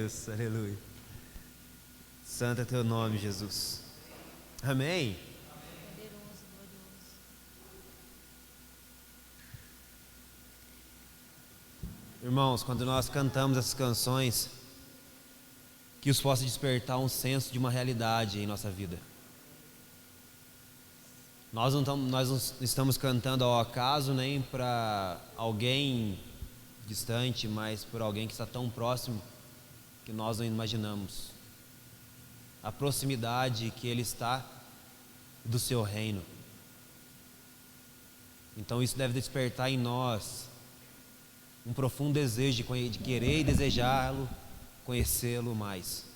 Deus, aleluia. Santo é teu nome, Jesus. Amém. Poderoso, glorioso. Irmãos, quando nós cantamos essas canções, que os possa despertar um senso de uma realidade em nossa vida. Nós não estamos cantando ao acaso nem para alguém distante, mas por alguém que está tão próximo que nós não imaginamos. A proximidade que Ele está do seu reino. Então isso deve despertar em nós um profundo desejo de querer e desejá-lo, conhecê-lo mais.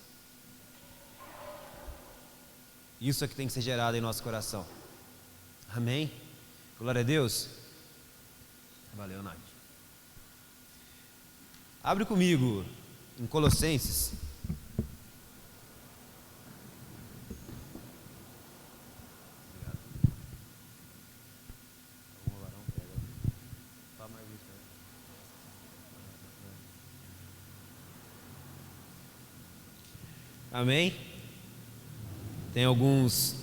Isso é que tem que ser gerado em nosso coração. Amém? Glória a Deus. Valeu, Nath. Abre comigo em Colossenses. Amém? Tem alguns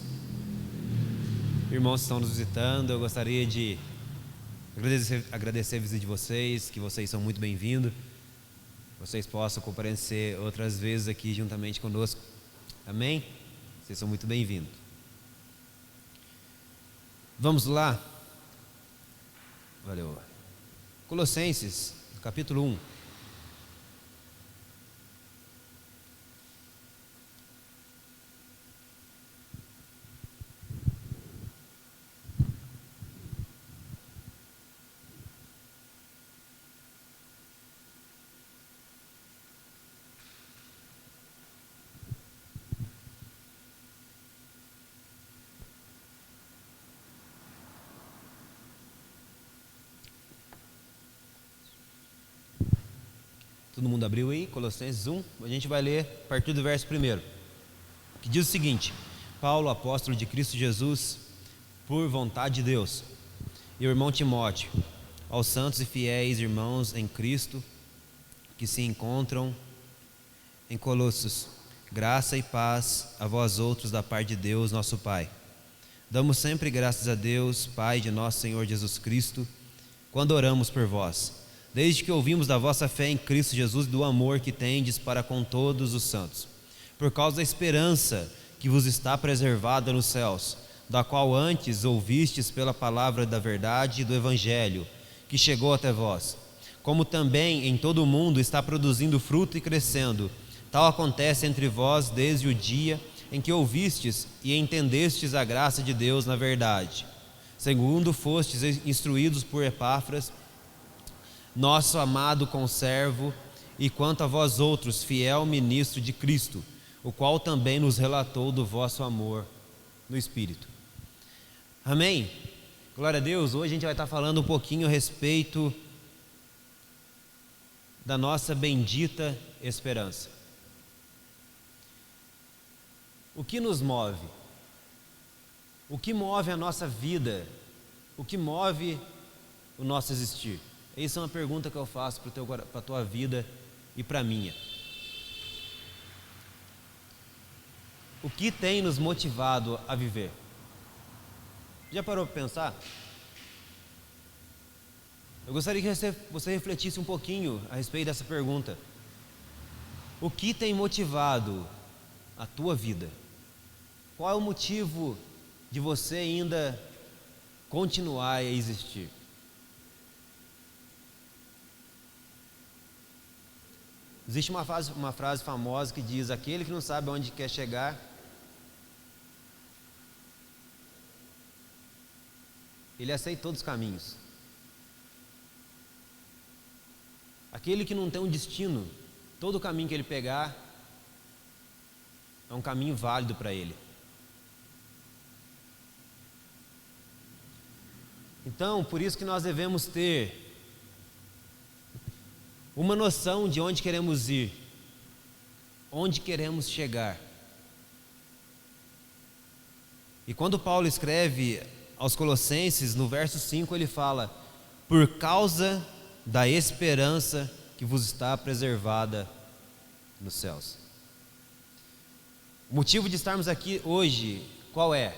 irmãos que estão nos visitando. Eu gostaria de agradecer a visita de vocês, que vocês são muito bem-vindos. Vocês possam comparecer outras vezes aqui juntamente conosco. Amém? Vocês são muito bem-vindos. Vamos lá? Valeu. Colossenses, capítulo 1. Todo mundo abriu aí? Colossenses 1. A gente vai ler a partir do verso 1, que diz o seguinte: Paulo, apóstolo de Cristo Jesus, por vontade de Deus, e o irmão Timóteo, aos santos e fiéis irmãos em Cristo, que se encontram em Colossos, graça e paz a vós outros da parte de Deus, nosso Pai. Damos sempre graças a Deus, Pai de nosso Senhor Jesus Cristo, quando oramos por vós, desde que ouvimos da vossa fé em Cristo Jesus e do amor que tendes para com todos os santos, por causa da esperança que vos está preservada nos céus, da qual antes ouvistes pela palavra da verdade e do Evangelho, que chegou até vós, como também em todo o mundo está produzindo fruto e crescendo. Tal acontece entre vós desde o dia em que ouvistes e entendestes a graça de Deus na verdade, segundo fostes instruídos por Epáfras, nosso amado conservo, e quanto a vós outros, fiel ministro de Cristo, o qual também nos relatou do vosso amor no Espírito. Amém? Glória a Deus. Hoje a gente vai estar falando um pouquinho a respeito da nossa bendita esperança. O que nos move? O que move a nossa vida? O que move o nosso existir? Essa é uma pergunta que eu faço para a tua vida e para a minha. O que tem nos motivado a viver? Já parou para pensar? Eu gostaria que você refletisse um pouquinho a respeito dessa pergunta. O que tem motivado a tua vida? Qual é o motivo de você ainda continuar a existir? Existe uma frase famosa que diz: aquele que não sabe onde quer chegar, ele aceita todos os caminhos. Aquele que não tem um destino, todo caminho que ele pegar é um caminho válido para ele. Então, por isso que nós devemos ter uma noção de onde queremos ir, onde queremos chegar. E quando Paulo escreve aos Colossenses, no verso 5, ele fala: por causa da esperança que vos está preservada nos céus. O motivo de estarmos aqui hoje, qual é?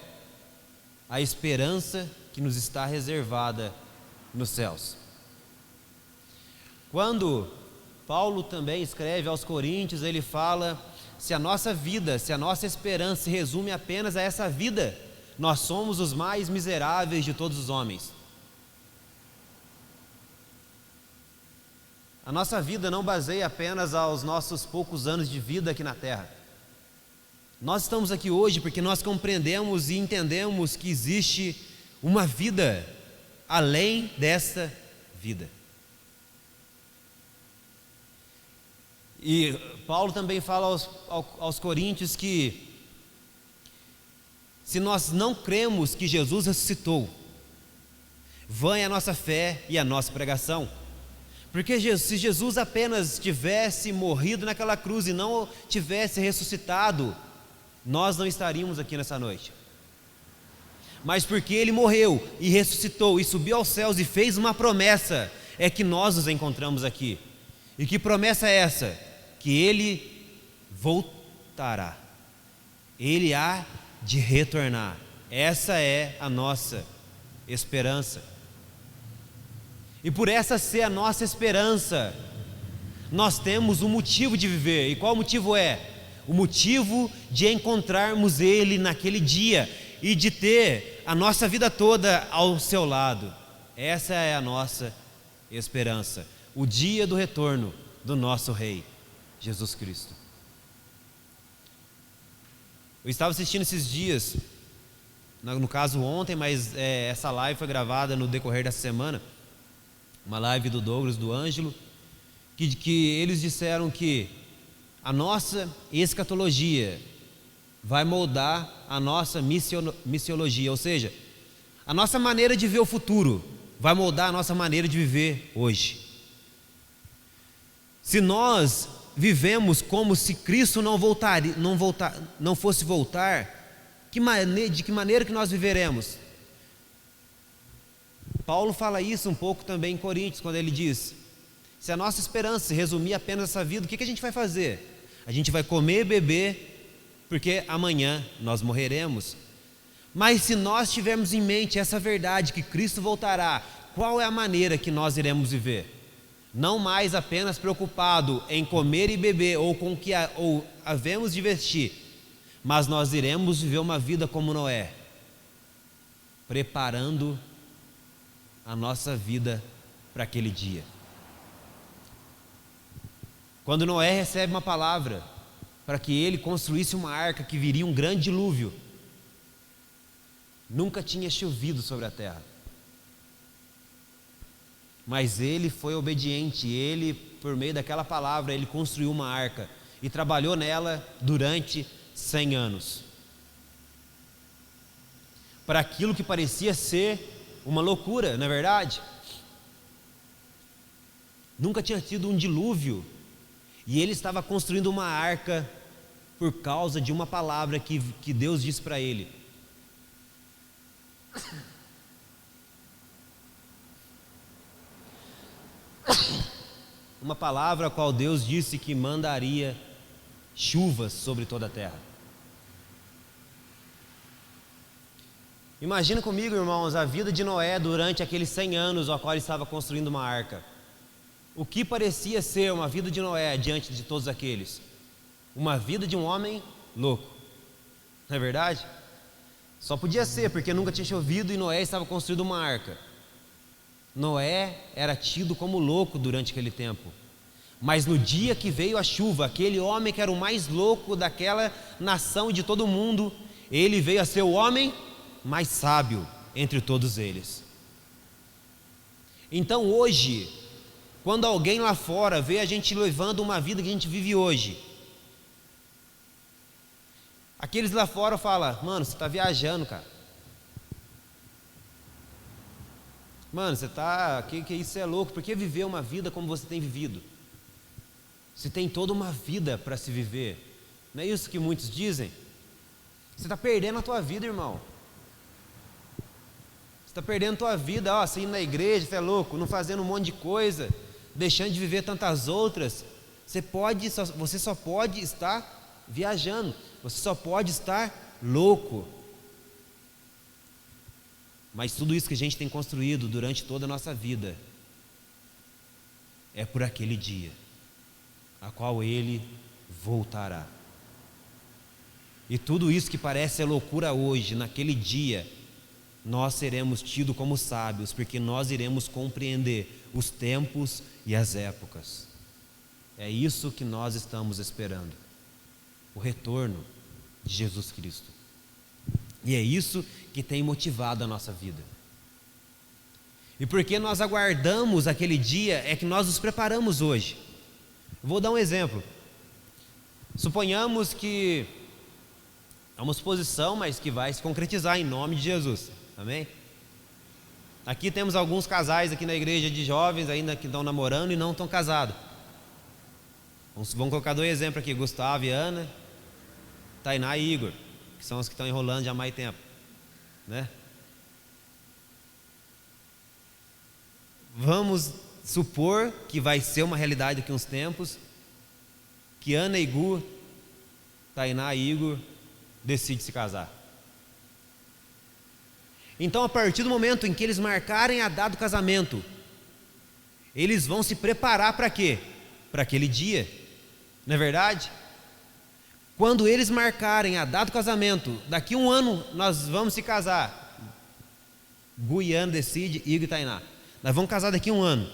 A esperança que nos está reservada nos céus. Quando Paulo também escreve aos Coríntios, ele fala: se a nossa vida, se a nossa esperança se resume apenas a essa vida, nós somos os mais miseráveis de todos os homens. A nossa vida não baseia apenas aos nossos poucos anos de vida aqui na terra. Nós estamos aqui hoje porque nós compreendemos e entendemos que existe uma vida além desta vida. E Paulo também fala aos Coríntios que se nós não cremos que Jesus ressuscitou, vã é a nossa fé e a nossa pregação. Porque se Jesus apenas tivesse morrido naquela cruz e não tivesse ressuscitado, nós não estaríamos aqui nessa noite. Mas porque Ele morreu e ressuscitou e subiu aos céus e fez uma promessa, é que nós nos encontramos aqui. E que promessa é essa? Que Ele voltará. Ele há de retornar. Essa é a nossa esperança. E por essa ser a nossa esperança, nós temos um motivo de viver. E qual motivo é? O motivo de encontrarmos Ele naquele dia e de ter a nossa vida toda ao seu lado. Essa é a nossa esperança. O dia do retorno do nosso Rei, Jesus Cristo. Eu estava assistindo esses dias, no caso ontem, mas essa live foi gravada no decorrer dessa semana, uma live do Douglas, do Ângelo, que eles disseram que a nossa escatologia vai moldar a nossa missiologia, ou seja, a nossa maneira de ver o futuro vai moldar a nossa maneira de viver hoje. Se nós vivemos como se Cristo não fosse voltar, de que maneira que nós viveremos? Paulo fala isso um pouco também em Coríntios, quando ele diz: se a nossa esperança se resumir apenas essa vida, o que a gente vai fazer? A gente vai comer e beber, porque amanhã nós morreremos. Mas se nós tivermos em mente essa verdade, que Cristo voltará, qual é a maneira que nós iremos viver? Não mais apenas preocupado em comer e beber, ou com o que havemos de vestir, mas nós iremos viver uma vida como Noé, preparando a nossa vida para aquele dia. Quando Noé recebe uma palavra para que ele construísse uma arca, que viria um grande dilúvio, nunca tinha chovido sobre a terra, mas ele foi obediente. Ele, por meio daquela palavra, ele construiu uma arca e trabalhou nela durante 100 anos, para aquilo que parecia ser uma loucura, não é verdade? Nunca tinha tido um dilúvio, e ele estava construindo uma arca por causa de uma palavra que Deus disse para ele. Uma palavra a qual Deus disse que mandaria chuvas sobre toda a terra. Imagina comigo, irmãos, a vida de Noé durante aqueles 100 anos ao qual ele estava construindo uma arca. O que parecia ser uma vida de Noé diante de todos aqueles? Uma vida de um homem louco, não é verdade? Só podia ser, porque nunca tinha chovido e Noé estava construindo uma arca. Noé era tido como louco durante aquele tempo, mas no dia que veio a chuva, aquele homem que era o mais louco daquela nação e de todo mundo, ele veio a ser o homem mais sábio entre todos eles. Então hoje, quando alguém lá fora vê a gente levando uma vida que a gente vive hoje, aqueles lá fora falam: mano, você está viajando, cara. Mano, você está, que isso é louco. Por que viver uma vida como você tem vivido? Se tem toda uma vida para se viver. Não é isso que muitos dizem? Você está perdendo a tua vida, irmão. Você está perdendo a tua vida, você indo na igreja, você é louco, não fazendo um monte de coisa, deixando de viver tantas outras. Você só pode estar viajando, você só pode estar louco. Mas tudo isso que a gente tem construído durante toda a nossa vida é por aquele dia, a qual Ele voltará. E tudo isso que parece ser loucura hoje, naquele dia, nós seremos tidos como sábios, porque nós iremos compreender os tempos e as épocas. É isso que nós estamos esperando, o retorno de Jesus Cristo. E é isso que tem motivado a nossa vida. E porque nós aguardamos aquele dia, é que nós nos preparamos hoje. Vou dar um exemplo. Suponhamos que é uma suposição, mas que vai se concretizar em nome de Jesus. Amém? Aqui temos alguns casais aqui na igreja de jovens ainda que estão namorando e não estão casados. Vamos colocar 2 exemplos aqui, Gustavo e Ana, Tainá e Igor, que são os que estão enrolando já há mais tempo, né? Vamos supor que vai ser uma realidade daqui a uns tempos, que Ana e Gu, Tainá e Igor decidem se casar. Então, a partir do momento em que eles marcarem a data do casamento, eles vão se preparar para quê? Para aquele dia, não é verdade? Quando eles marcarem a data do casamento, daqui a 1 ano nós vamos se casar. Gu e Ana decide, Igor e Tainá. Nós vamos casar daqui a 1 ano.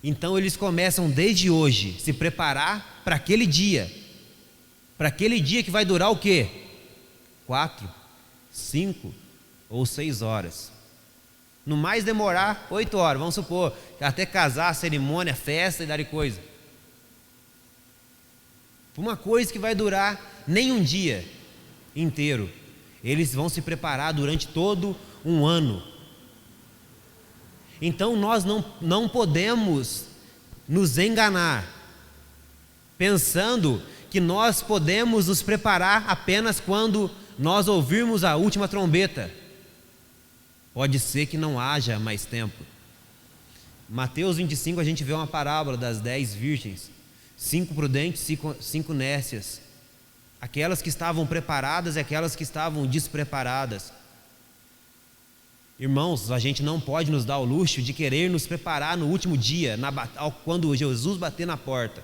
Então eles começam desde hoje se preparar para aquele dia. Para aquele dia que vai durar o quê? 4, 5 ou 6 horas. No mais demorar 8 horas, vamos supor, até casar, cerimônia, festa e dar coisa. Uma coisa que vai durar nem um dia inteiro. Eles vão se preparar durante todo 1 ano. Então nós não podemos nos enganar, pensando que nós podemos nos preparar apenas quando nós ouvirmos a última trombeta. Pode ser que não haja mais tempo. Mateus 25 a gente vê uma parábola das 10 virgens, 5 prudentes, 5 nécias, aquelas que estavam preparadas e aquelas que estavam despreparadas. Irmãos, a gente não pode nos dar o luxo de querer nos preparar no último dia, quando Jesus bater na porta.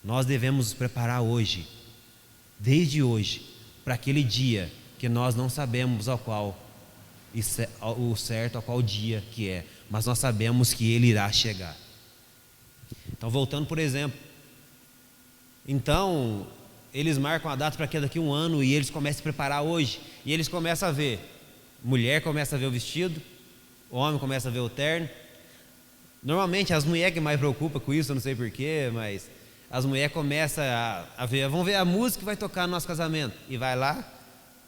Nós devemos nos preparar hoje, desde hoje, para aquele dia que nós não sabemos o certo a qual dia que é, mas nós sabemos que ele irá chegar. Então, voltando por exemplo, então eles marcam a data para que daqui a 1 ano e eles começam a se preparar hoje, e eles começam a ver, mulher começa a ver o vestido, o homem começa a ver o terno. Normalmente as mulheres que mais preocupam com isso, eu não sei porquê, mas as mulheres começam a ver, vão ver a música que vai tocar no nosso casamento, e vai lá,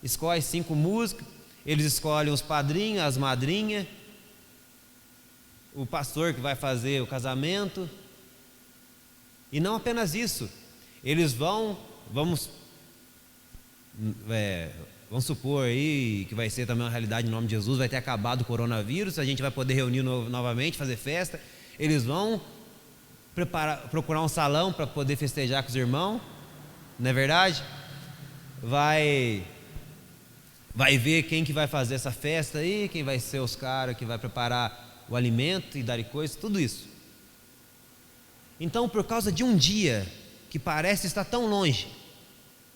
escolhe 5 músicas, eles escolhem os padrinhos, as madrinhas, o pastor que vai fazer o casamento. E não apenas isso, eles vamos supor aí que vai ser também uma realidade em nome de Jesus, vai ter acabado o coronavírus, a gente vai poder reunir novamente, fazer festa. Eles vão procurar um salão para poder festejar com os irmãos, não é verdade? Vai ver quem que vai fazer essa festa aí, quem vai ser os caras que vai preparar o alimento e dar coisas, tudo isso. Então, por causa de um dia que parece estar tão longe,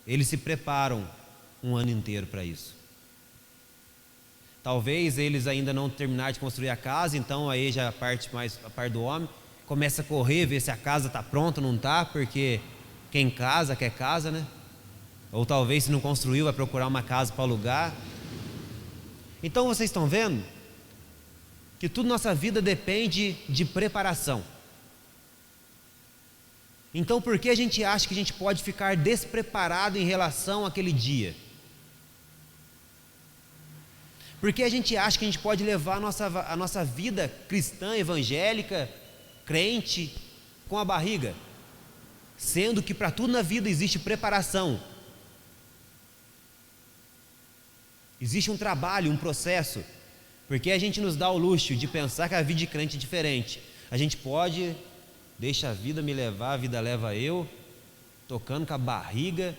eles se preparam 1 ano inteiro para isso. Talvez eles ainda não terminaram de construir a casa, então aí já a parte do homem começa a correr, ver se a casa está pronta ou não está, porque quem casa quer casa, né? Ou talvez se não construiu vai procurar uma casa para alugar. Então vocês estão vendo que tudo na nossa vida depende de preparação. Então por que a gente acha que a gente pode ficar despreparado em relação àquele dia? Por que a gente acha que a gente pode levar a nossa vida cristã, evangélica, crente, com a barriga? Sendo que para tudo na vida existe preparação. Existe um trabalho, um processo. Porque a gente nos dá o luxo de pensar que a vida de crente é diferente. A gente pode deixa a vida me levar, a vida leva eu, tocando com a barriga,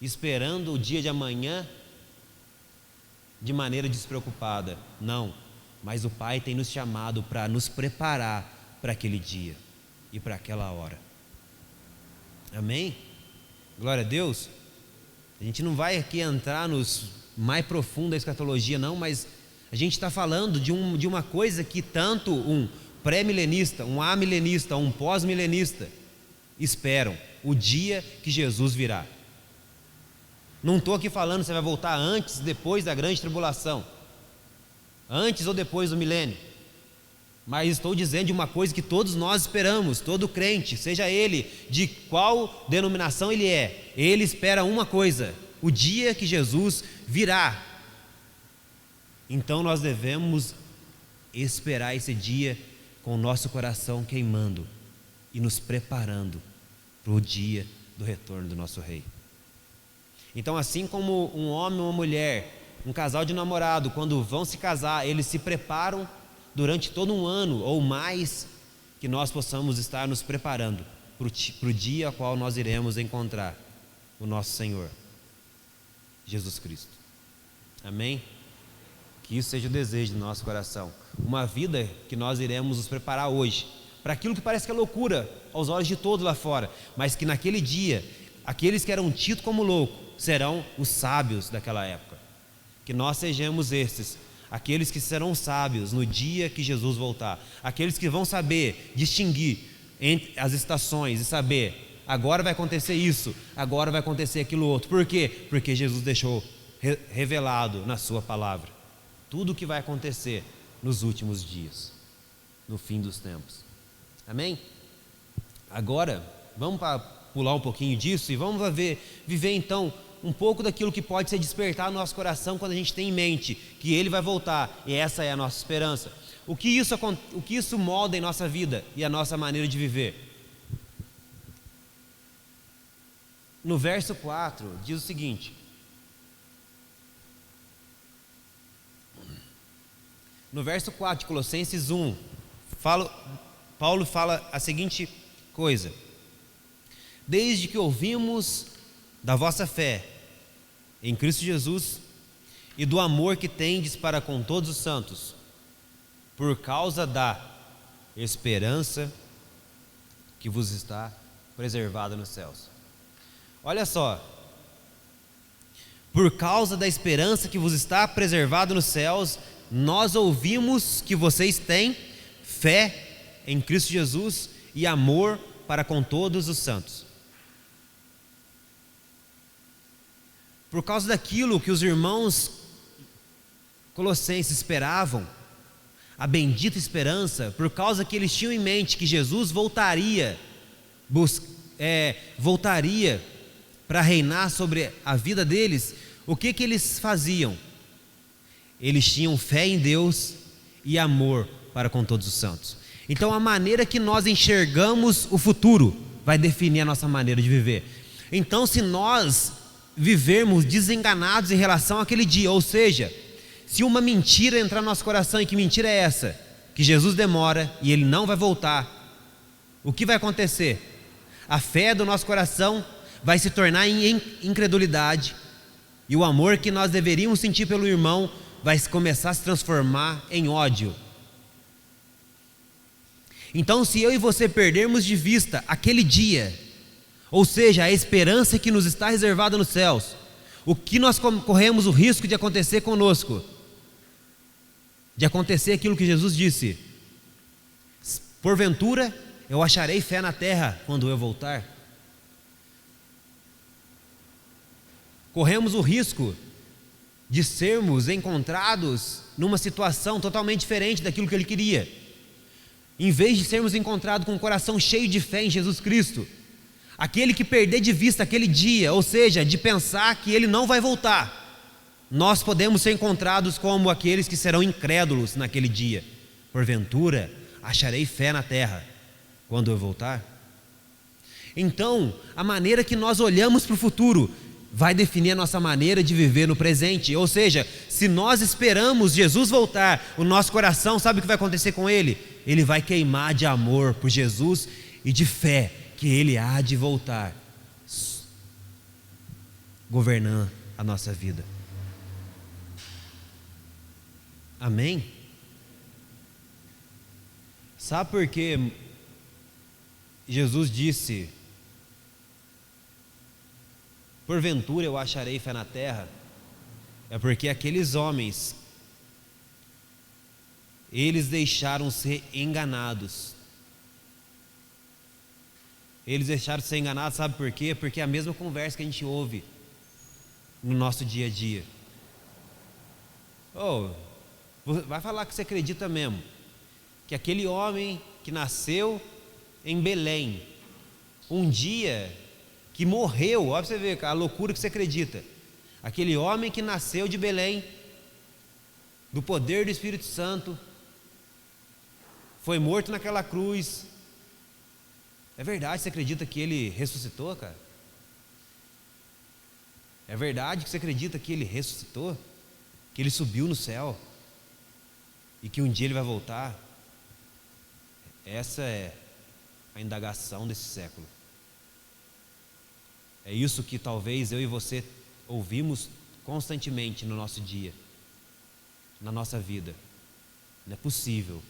esperando o dia de amanhã de maneira despreocupada. Não, mas o Pai tem nos chamado para nos preparar para aquele dia e para aquela hora. Amém? Glória a Deus. A gente não vai aqui entrar nos mais profundo da escatologia não, mas a gente está falando de uma coisa que tanto um pré-milenista, um amilenista, um pós-milenista esperam: o dia que Jesus virá. Não estou aqui falando se vai voltar antes, depois da grande tribulação, antes ou depois do milênio, mas estou dizendo de uma coisa que todos nós esperamos. Todo crente, seja ele de qual denominação ele espera uma coisa: o dia que Jesus virá. Então nós devemos esperar esse dia com o nosso coração queimando e nos preparando para o dia do retorno do nosso Rei. Então, assim como um homem ou uma mulher, um casal de namorado, quando vão se casar, eles se preparam durante todo um ano ou mais, que nós possamos estar nos preparando para o dia ao qual nós iremos encontrar o nosso Senhor Jesus Cristo. Amém? Que isso seja o desejo do nosso coração. Uma vida que nós iremos nos preparar hoje para aquilo que parece que é loucura aos olhos de todos lá fora, mas que naquele dia, aqueles que eram tidos como loucos serão os sábios daquela época. Que nós sejamos esses, aqueles que serão sábios no dia que Jesus voltar, aqueles que vão saber distinguir entre as estações e saber: agora vai acontecer isso, agora vai acontecer aquilo outro. Por quê? Porque Jesus deixou revelado na sua palavra tudo o que vai acontecer nos últimos dias, no fim dos tempos. Amém? Agora, vamos pular um pouquinho disso e vamos viver então um pouco daquilo que pode ser despertar no nosso coração quando a gente tem em mente que Ele vai voltar, e essa é a nossa esperança. O que isso molda em nossa vida e a nossa maneira de viver? No verso 4 diz o seguinte: no verso 4 de Colossenses 1, Paulo fala a seguinte coisa: desde que ouvimos da vossa fé em Cristo Jesus e do amor que tendes para com todos os santos, por causa da esperança que vos está preservada nos céus. Olha só, por causa da esperança que vos está preservada nos céus, nós ouvimos que vocês têm fé em Cristo Jesus e amor para com todos os santos. Por causa daquilo que os irmãos colossenses esperavam, a bendita esperança, por causa que eles tinham em mente que Jesus voltaria para reinar sobre a vida deles, o que eles faziam? Eles tinham fé em Deus e amor para com todos os santos. Então a maneira que nós enxergamos o futuro vai definir a nossa maneira de viver. Então, se nós vivermos desenganados em relação àquele dia, ou seja, se uma mentira entrar no nosso coração, e que mentira é essa? Que Jesus demora e Ele não vai voltar, o que vai acontecer? A fé do nosso coração vai se tornar em incredulidade, e o amor que nós deveríamos sentir pelo irmão vai começar a se transformar em ódio. Então, se eu e você perdermos de vista aquele dia, ou seja, a esperança que nos está reservada nos céus, o que nós corremos o risco de acontecer conosco? De acontecer aquilo que Jesus disse: porventura eu acharei fé na terra quando eu voltar. Corremos o risco de sermos encontrados numa situação totalmente diferente daquilo que Ele queria. Em vez de sermos encontrados com um coração cheio de fé em Jesus Cristo, aquele que perder de vista aquele dia, ou seja, de pensar que Ele não vai voltar, nós podemos ser encontrados como aqueles que serão incrédulos naquele dia. Porventura acharei fé na terra quando eu voltar. Então, a maneira que nós olhamos para o futuro vai definir a nossa maneira de viver no presente. Ou seja, se nós esperamos Jesus voltar, o nosso coração, sabe o que vai acontecer com ele? ele vai queimar de amor por Jesus e de fé que ele há de voltar, governando a nossa vida. Amém? Sabe por que Jesus disse: porventura eu acharei fé na terra? É porque aqueles homens, eles deixaram ser enganados. Eles deixaram de ser enganados, sabe por quê? Porque é a mesma conversa que a gente ouve no nosso dia a dia. Vai falar que você acredita mesmo que aquele homem que nasceu em Belém, um dia que morreu, olha pra você ver a loucura que você acredita, aquele homem que nasceu de Belém, do poder do Espírito Santo, foi morto naquela cruz. É verdade, você acredita que ele ressuscitou, cara? É verdade que você acredita que ele ressuscitou? Que ele subiu no céu? E que um dia ele vai voltar? Essa é a indagação desse século. É isso que talvez eu e você ouvimos constantemente no nosso dia, na nossa vida. Não é possível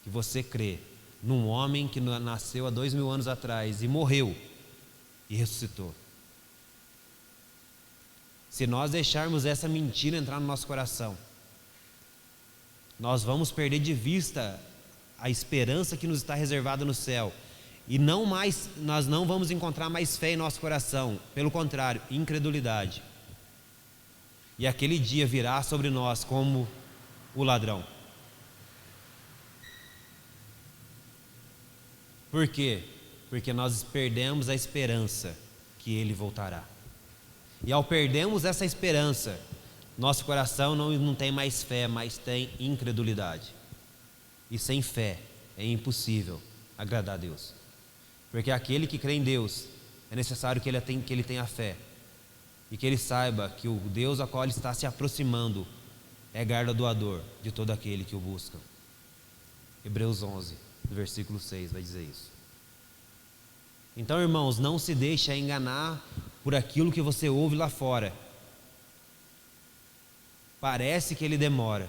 que você crê num homem que nasceu há 2000 anos atrás e morreu e ressuscitou. Se nós deixarmos essa mentira entrar no nosso coração, nós vamos perder de vista a esperança que nos está reservada no céu. E nós não vamos encontrar mais fé em nosso coração. Pelo contrário, incredulidade. E aquele dia virá sobre nós como o ladrão. Por quê? Porque nós perdemos a esperança que ele voltará. E ao perdermos essa esperança, nosso coração não tem mais fé, mas tem incredulidade. E sem fé é impossível agradar a Deus. Porque aquele que crê em Deus, é necessário que ele tenha fé. E que ele saiba que o Deus a qual ele está se aproximando é galardoador de todo aquele que o busca. Hebreus 11, versículo 6 vai dizer isso. Então, irmãos, não se deixe enganar por aquilo que você ouve lá fora. Parece que ele demora,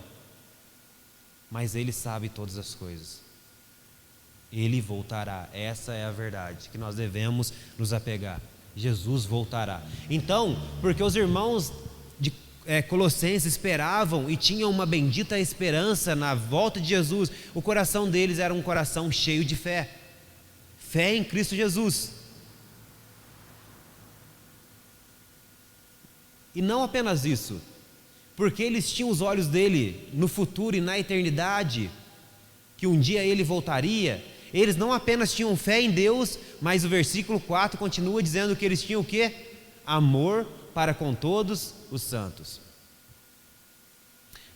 mas ele sabe todas as coisas. Ele voltará. Essa é a verdade que nós devemos nos apegar. Jesus voltará. Então, porque os irmãos de Colossenses esperavam e tinham uma bendita esperança na volta de Jesus, o coração deles era um coração cheio de fé. Fé em Cristo Jesus. E não apenas isso, porque eles tinham os olhos dele no futuro e na eternidade, que um dia ele voltaria. Eles não apenas tinham fé em Deus, mas o versículo 4 continua dizendo que eles tinham o quê? Amor para com todos os santos.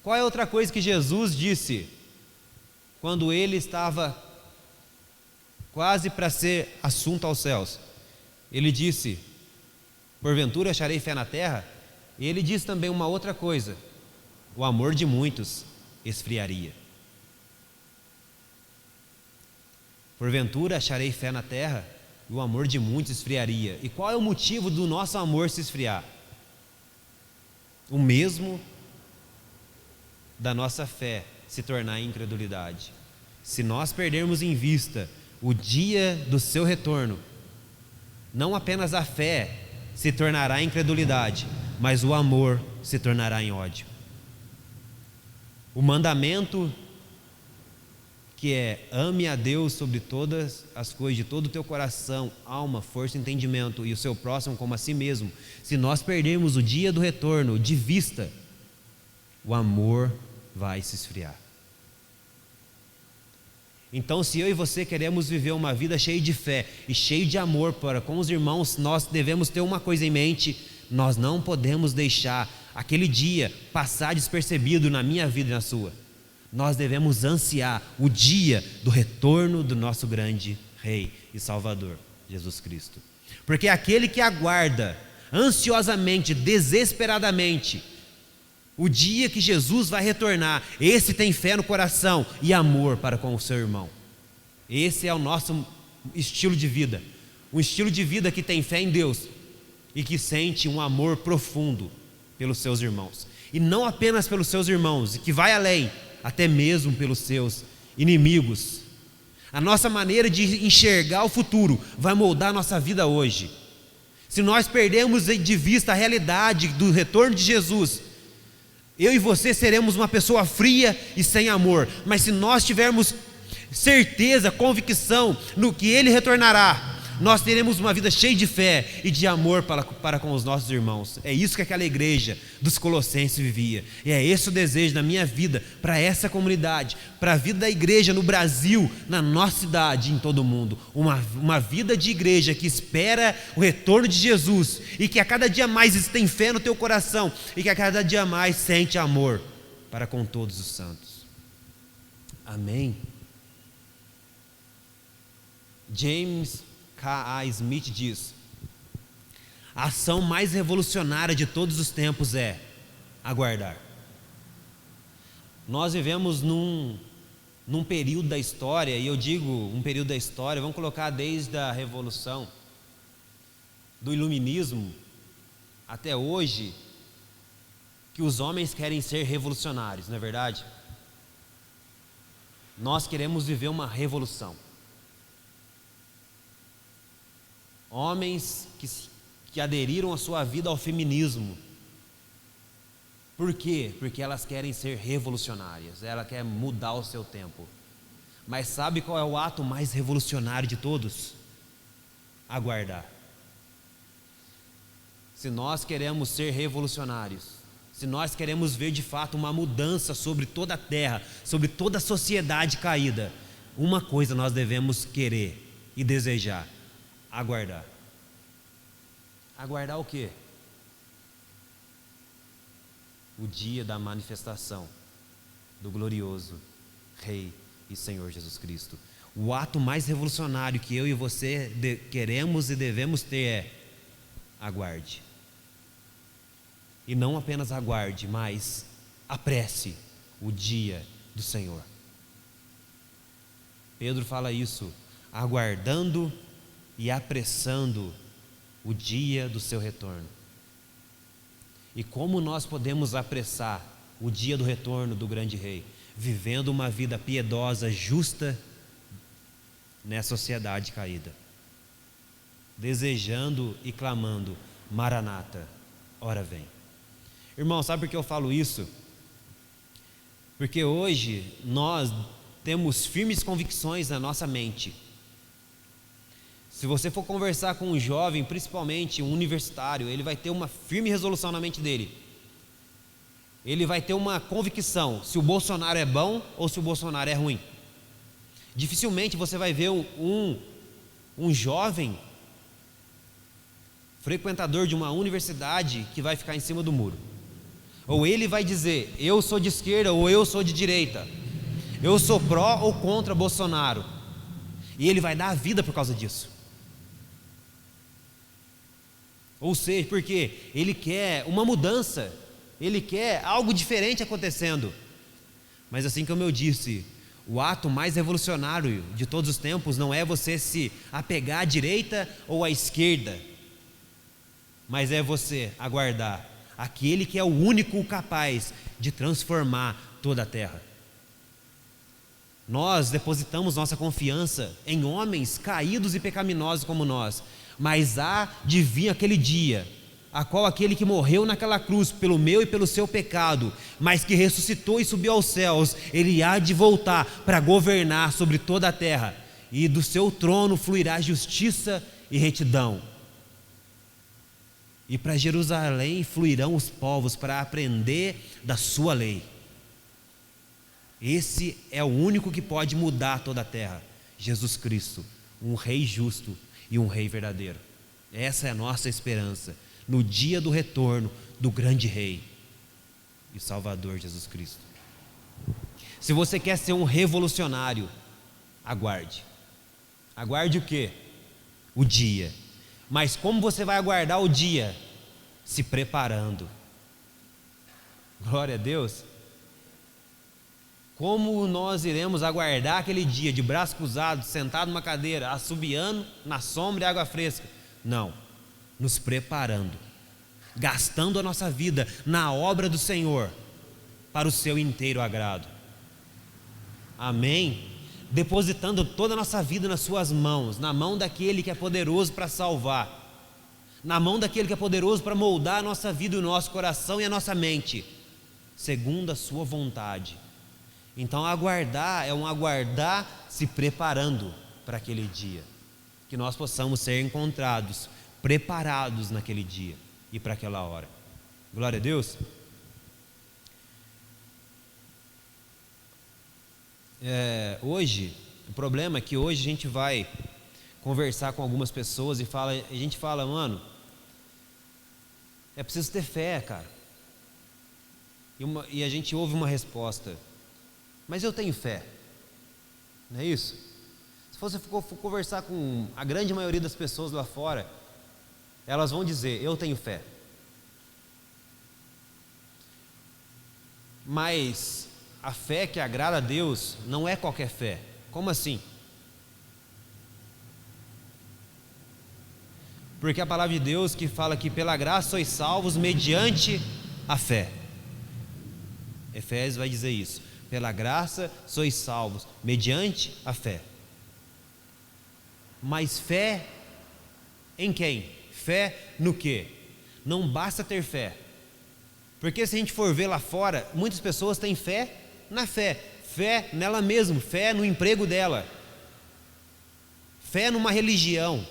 Qual é outra coisa que Jesus disse quando ele estava quase para ser assunto aos céus? Ele disse: porventura acharei fé na terra? E ele disse também uma outra coisa: o amor de muitos esfriaria. Porventura acharei fé na terra, e o amor de muitos esfriaria. E qual é o motivo do nosso amor se esfriar? O mesmo da nossa fé se tornar incredulidade. Se nós perdermos em vista o dia do seu retorno, não apenas a fé se tornará incredulidade, mas o amor se tornará em ódio. O mandamento que é: ame a Deus sobre todas as coisas, de todo o teu coração, alma, força e entendimento, e o seu próximo como a si mesmo. Se nós perdermos o dia do retorno de vista, o amor vai se esfriar. Então, se eu e você queremos viver uma vida cheia de fé e cheia de amor para com os irmãos, nós devemos ter uma coisa em mente: nós não podemos deixar aquele dia passar despercebido na minha vida e na sua. Nós devemos ansiar o dia do retorno do nosso grande Rei e Salvador, Jesus Cristo. Porque aquele que aguarda ansiosamente, desesperadamente, O dia que Jesus vai retornar, esse tem fé no coração e amor para com o seu irmão. Esse é o nosso estilo de vida. Um estilo de vida que tem fé em Deus e que sente um amor profundo pelos seus irmãos. E não apenas pelos seus irmãos, e que vai além, até mesmo pelos seus inimigos. A nossa maneira de enxergar o futuro vai moldar a nossa vida hoje. Se nós perdemos de vista a realidade do retorno de Jesus, eu e você seremos uma pessoa fria e sem amor. Mas se nós tivermos certeza, convicção no que Ele retornará, nós teremos uma vida cheia de fé e de amor para com os nossos irmãos. É isso que aquela igreja dos Colossenses vivia. E é esse o desejo da minha vida para essa comunidade, para a vida da igreja no Brasil, na nossa cidade, em todo o mundo. Uma vida de igreja que espera o retorno de Jesus e que a cada dia mais tem fé no teu coração e que a cada dia mais sente amor para com todos os santos. Amém. James K.A. Smith diz: a ação mais revolucionária de todos os tempos é aguardar. Nós vivemos num período da história, e eu digo um período da história, vamos colocar desde a Revolução, do Iluminismo até hoje, que os homens querem ser revolucionários, não é verdade? Nós queremos viver uma revolução. Homens que aderiram a sua vida ao feminismo. Por quê? Porque elas querem ser revolucionárias, ela quer mudar o seu tempo. Mas sabe qual é o ato mais revolucionário de todos? Aguardar. Se nós queremos ser revolucionários, se nós queremos ver de fato uma mudança sobre toda a terra, sobre toda a sociedade caída, uma coisa nós devemos querer e desejar: aguardar. Aguardar o quê? O dia da manifestação do glorioso Rei e Senhor Jesus Cristo. O ato mais revolucionário que eu e você queremos e devemos ter é: aguarde. E não apenas aguarde, mas apresse o dia do Senhor. Pedro fala isso: aguardando e apressando o dia do seu retorno. E como nós podemos apressar o dia do retorno do grande rei? Vivendo uma vida piedosa, justa nessa sociedade caída, desejando e clamando: Maranata, ora vem. Irmão, sabe por que eu falo isso? Porque hoje nós temos firmes convicções na nossa mente. Se você for conversar com um jovem, principalmente um universitário, ele vai ter uma firme resolução na mente dele. Ele vai ter uma convicção se o Bolsonaro é bom ou se o Bolsonaro é ruim. Dificilmente você vai ver um jovem frequentador de uma universidade que vai ficar em cima do muro. Ou ele vai dizer: eu sou de esquerda ou eu sou de direita, eu sou pró ou contra Bolsonaro. E ele vai dar a vida por causa disso. Ou seja, porque ele quer uma mudança, ele quer algo diferente acontecendo. Mas assim como eu disse, o ato mais revolucionário de todos os tempos não é você se apegar à direita ou à esquerda, mas é você aguardar aquele que é o único capaz de transformar toda a terra. Nós depositamos nossa confiança em homens caídos e pecaminosos como nós, mas há de vir aquele dia, a qual aquele que morreu naquela cruz pelo meu e pelo seu pecado, mas que ressuscitou e subiu aos céus, ele há de voltar para governar sobre toda a terra, e do seu trono fluirá justiça e retidão. E para Jerusalém fluirão os povos para aprender da sua lei. Esse é o único que pode mudar toda a terra: Jesus Cristo, um rei justo e um rei verdadeiro. Essa é a nossa esperança no dia do retorno do grande rei e Salvador Jesus Cristo. Se você quer ser um revolucionário, aguarde. Aguarde o quê? O dia. Mas como você vai aguardar o dia? Se preparando. Glória a Deus. Como nós iremos aguardar aquele dia de braço cruzado, sentado numa cadeira, assobiando na sombra e água fresca? Não, nos preparando, gastando a nossa vida na obra do Senhor, para o seu inteiro agrado. Amém? Depositando toda a nossa vida nas suas mãos, na mão daquele que é poderoso para salvar, na mão daquele que é poderoso para moldar a nossa vida, o nosso coração e a nossa mente, segundo a sua vontade. Então aguardar é um aguardar se preparando para aquele dia, que nós possamos ser encontrados, preparados naquele dia e para aquela hora. Glória a Deus. Hoje, o problema é que hoje a gente vai conversar com algumas pessoas e a gente fala, mano, é preciso ter fé, cara. E a gente ouve uma resposta, mas eu tenho fé, não é isso? Se você for conversar com a grande maioria das pessoas lá fora, elas vão dizer, eu tenho fé. Mas a fé que agrada a Deus não é qualquer fé. Como assim? Porque a palavra de Deus que fala que pela graça sois salvos mediante a fé. Efésios vai dizer isso. Pela graça sois salvos mediante a fé. Mas fé em quem? Fé no quê? Não basta ter fé. Porque se a gente for ver lá fora, muitas pessoas têm fé na fé. Fé nela mesma, fé no emprego dela, fé numa religião.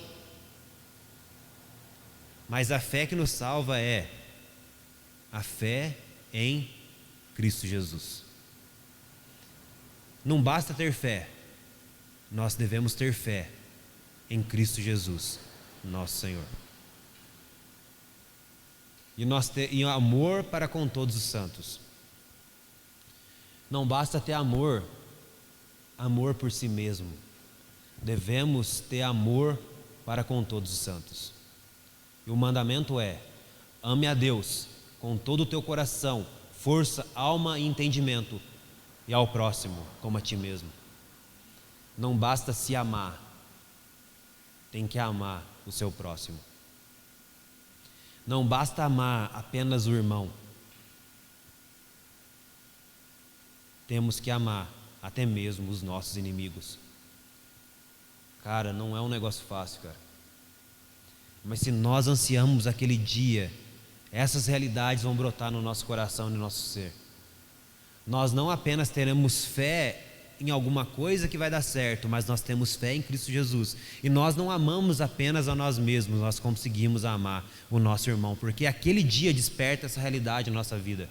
Mas a fé que nos salva é a fé em Cristo Jesus. Não basta ter fé, nós devemos ter fé em Cristo Jesus, nosso Senhor. E amor para com todos os santos. Não basta ter amor por si mesmo. Devemos ter amor para com todos os santos. E o mandamento é: ame a Deus com todo o teu coração, força, alma e entendimento, e ao próximo como a ti mesmo. Não basta se amar, tem que amar o seu próximo. Não basta amar apenas o irmão, temos que amar até mesmo os nossos inimigos. Cara, não é um negócio fácil, cara. Mas se nós ansiamos aquele dia, essas realidades vão brotar no nosso coração e no nosso ser. Nós não apenas teremos fé em alguma coisa que vai dar certo, mas nós temos fé em Cristo Jesus. E nós não amamos apenas a nós mesmos, nós conseguimos amar o nosso irmão, porque aquele dia desperta essa realidade na nossa vida.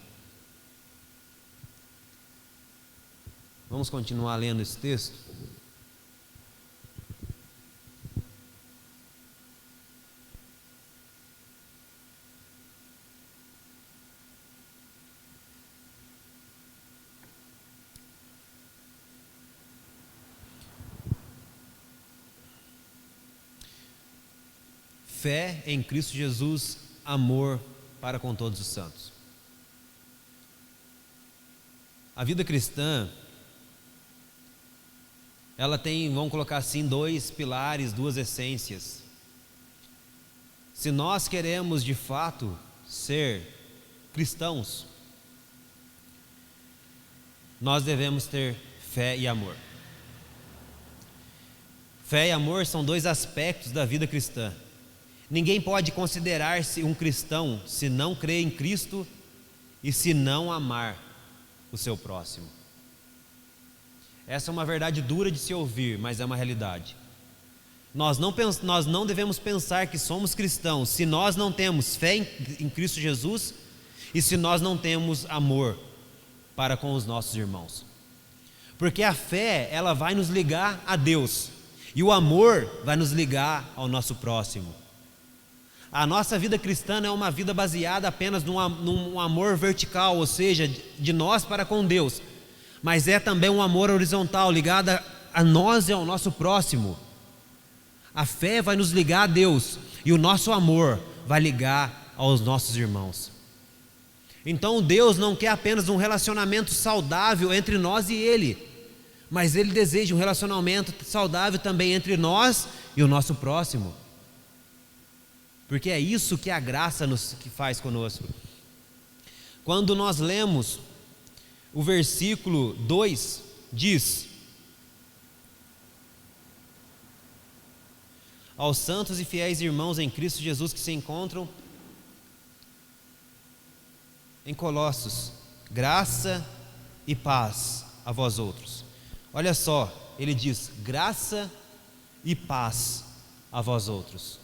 Vamos continuar lendo esse texto? Fé em Cristo Jesus, amor para com todos os santos. A vida cristã, ela tem, vamos colocar assim, dois pilares, duas essências. Se nós queremos de fato ser cristãos, nós devemos ter fé e amor. Fé e amor são dois aspectos da vida cristã. Ninguém pode considerar-se um cristão se não crer em Cristo e se não amar o seu próximo. Essa é uma verdade dura de se ouvir, mas é uma realidade. Nós não devemos pensar que somos cristãos se nós não temos fé em Cristo Jesus e se nós não temos amor para com os nossos irmãos. Porque a fé, ela vai nos ligar a Deus, e o amor vai nos ligar ao nosso próximo. A nossa vida cristã não é uma vida baseada apenas num amor vertical, ou seja, de nós para com Deus, mas é também um amor horizontal, ligado a nós e ao nosso próximo. A fé vai nos ligar a Deus, e o nosso amor vai ligar aos nossos irmãos. Então Deus não quer apenas um relacionamento saudável entre nós e Ele, mas Ele deseja um relacionamento saudável também entre nós e o nosso próximo, porque é isso que a graça que faz conosco. Quando nós lemos o versículo 2, diz: aos santos e fiéis irmãos em Cristo Jesus que se encontram em Colossos, graça e paz a vós outros. Olha só, ele diz: graça e paz a vós outros.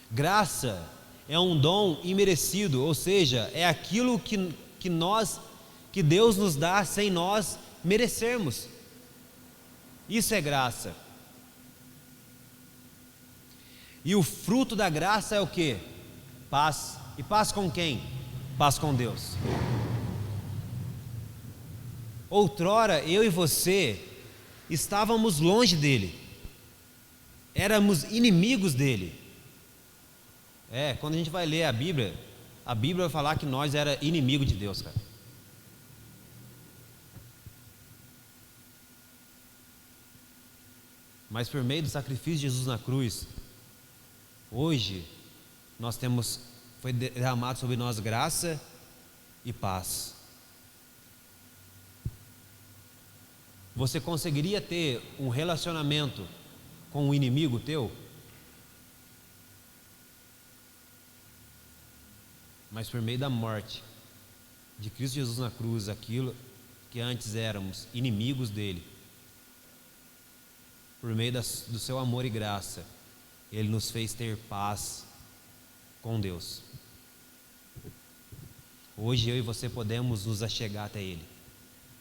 Graça é um dom imerecido, ou seja, é aquilo que Deus nos dá sem nós merecermos. Isso é graça. E o fruto da graça é o quê? Paz. E paz com quem? Paz com Deus. Outrora eu e você estávamos longe dele, éramos inimigos dele. Quando a gente vai ler a Bíblia vai falar que nós era inimigo de Deus, cara. Mas por meio do sacrifício de Jesus na cruz, hoje foi derramado sobre nós graça e paz. Você conseguiria ter um relacionamento com um inimigo teu? Mas por meio da morte de Cristo Jesus na cruz, aquilo que antes éramos inimigos dele, por meio do seu amor e graça, ele nos fez ter paz com Deus. Hoje eu e você podemos nos achegar até ele,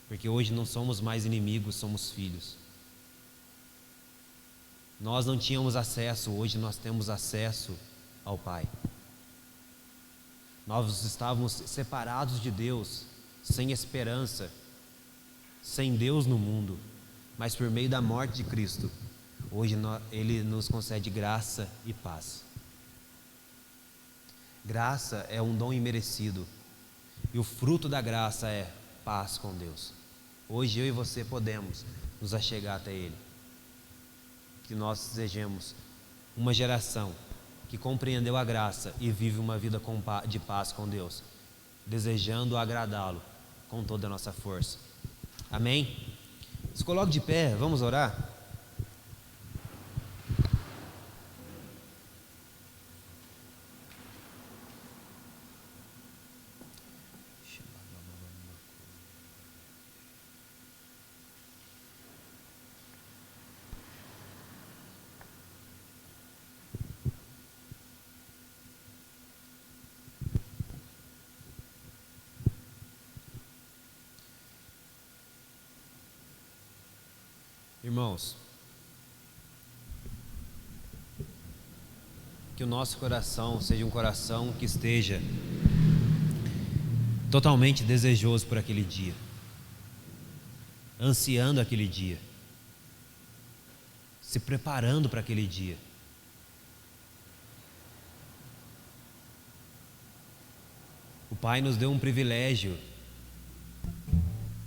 porque hoje não somos mais inimigos, somos filhos. Nós não tínhamos acesso, hoje nós temos acesso ao Pai. Nós estávamos separados de Deus, sem esperança, sem Deus no mundo, mas por meio da morte de Cristo, hoje Ele nos concede graça e paz. Graça é um dom imerecido, e o fruto da graça é paz com Deus. Hoje eu e você podemos nos achegar até Ele. Que nós desejemos uma geração que compreendeu a graça e vive uma vida de paz com Deus, desejando agradá-lo com toda a nossa força. Amém? Se coloque de pé, vamos orar? Irmãos, que o nosso coração seja um coração que esteja totalmente desejoso por aquele dia, ansiando aquele dia, se preparando para aquele dia. O Pai nos deu um privilégio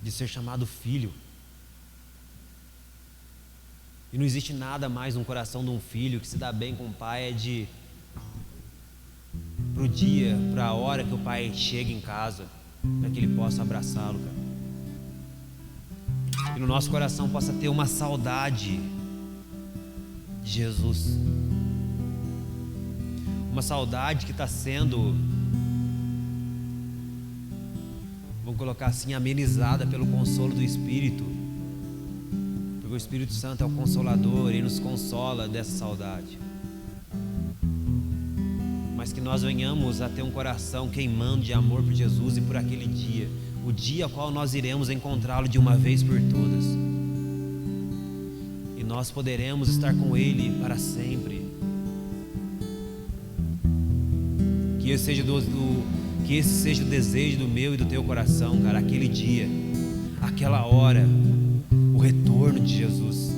de ser chamado filho. E não existe nada mais no coração de um filho que se dá bem com o pai, pro dia, para a hora que o pai chega em casa, para que ele possa abraçá-lo, cara. Que no nosso coração possa ter uma saudade de Jesus, uma saudade que está sendo, vamos colocar assim, amenizada pelo consolo do Espírito. O Espírito Santo é o Consolador e nos consola dessa saudade. Mas que nós venhamos a ter um coração queimando de amor por Jesus e por aquele dia, o dia ao qual nós iremos encontrá-lo de uma vez por todas, e nós poderemos estar com Ele para sempre. Que esse seja o desejo do meu e do teu coração, cara, aquele dia, aquela hora, o retorno de Jesus.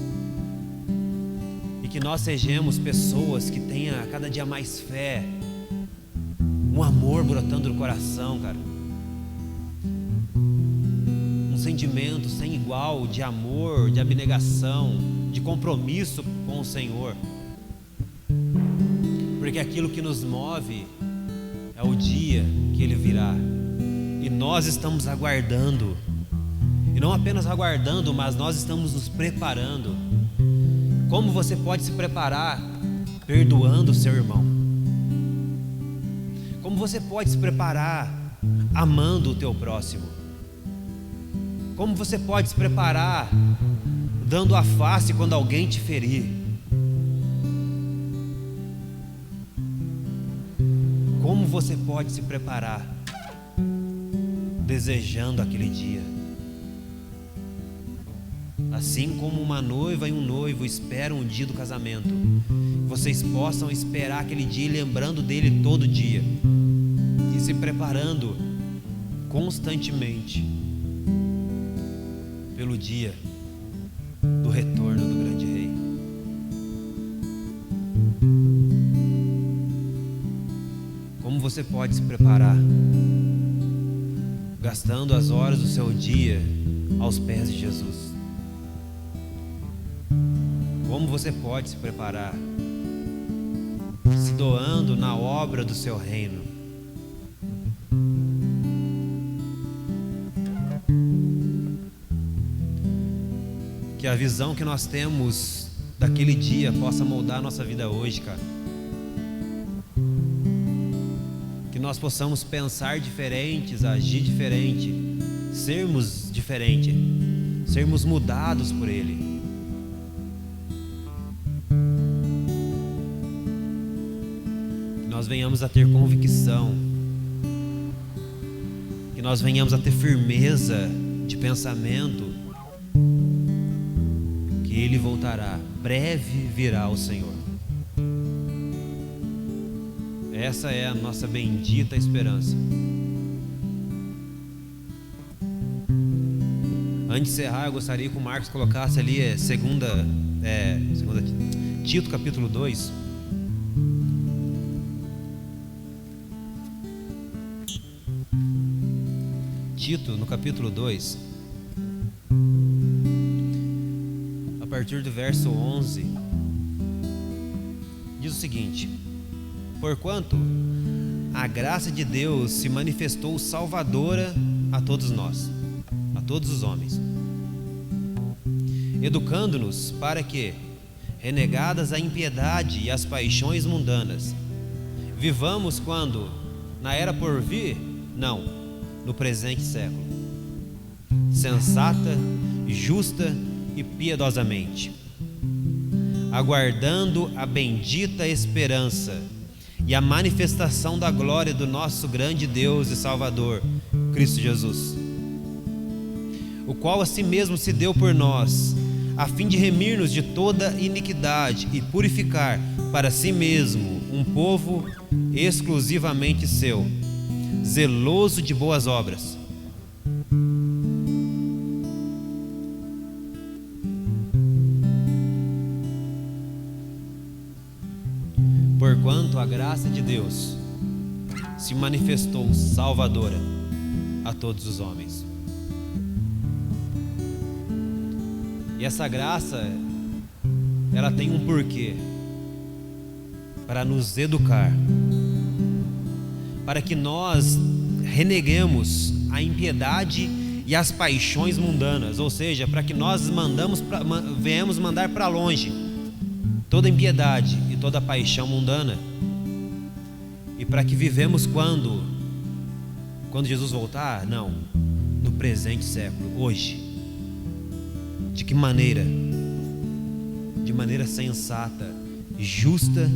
E que nós sejamos pessoas que tenham cada dia mais fé um amor brotando no coração, cara. Um sentimento sem igual de amor, de abnegação, de compromisso com o Senhor. Porque aquilo que nos move é o dia que Ele virá. E nós estamos aguardando. E não apenas aguardando, mas nós estamos nos preparando. Como você pode se preparar? Perdoando o seu irmão. Como você pode se preparar? Amando o teu próximo. Como você pode se preparar? Dando a face quando alguém te ferir. Como você pode se preparar? Desejando aquele dia. Assim como uma noiva e um noivo esperam o dia do casamento, vocês possam esperar aquele dia e lembrando dele todo dia e se preparando constantemente pelo dia do retorno do grande rei. Como você pode se preparar? Gastando as horas do seu dia aos pés de Jesus. Como você pode se preparar? Se doando na obra do seu reino. Que a visão que nós temos daquele dia possa moldar a nossa vida hoje, cara. Que nós possamos pensar diferentes, agir diferente, sermos diferentes, sermos mudados por Ele. Nós venhamos a ter convicção, que nós venhamos a ter firmeza de pensamento, que Ele voltará, breve virá o Senhor. Essa é a nossa bendita esperança. Antes de encerrar, eu gostaria que o Marcos colocasse ali Tito capítulo 2. Tito, no capítulo 2, a partir do verso 11, diz o seguinte: porquanto a graça de Deus se manifestou salvadora a todos nós, a todos os homens, educando-nos para que, renegadas a impiedade e as paixões mundanas, vivamos quando, na era por vir, não, no presente século, sensata, justa e piedosamente, aguardando a bendita esperança e a manifestação da glória do nosso grande Deus e Salvador, Cristo Jesus, o qual a si mesmo se deu por nós, a fim de remir-nos de toda iniquidade e purificar para si mesmo um povo exclusivamente seu, zeloso de boas obras. Porquanto a graça de Deus se manifestou salvadora a todos os homens. E essa graça, ela tem um porquê: para nos educar, para que nós reneguemos a impiedade e as paixões mundanas, ou seja, para que nós venhamos mandar para longe toda impiedade e toda paixão mundana, e para que vivemos quando Jesus voltar? Não, no presente século, hoje. De que maneira? De maneira sensata, justa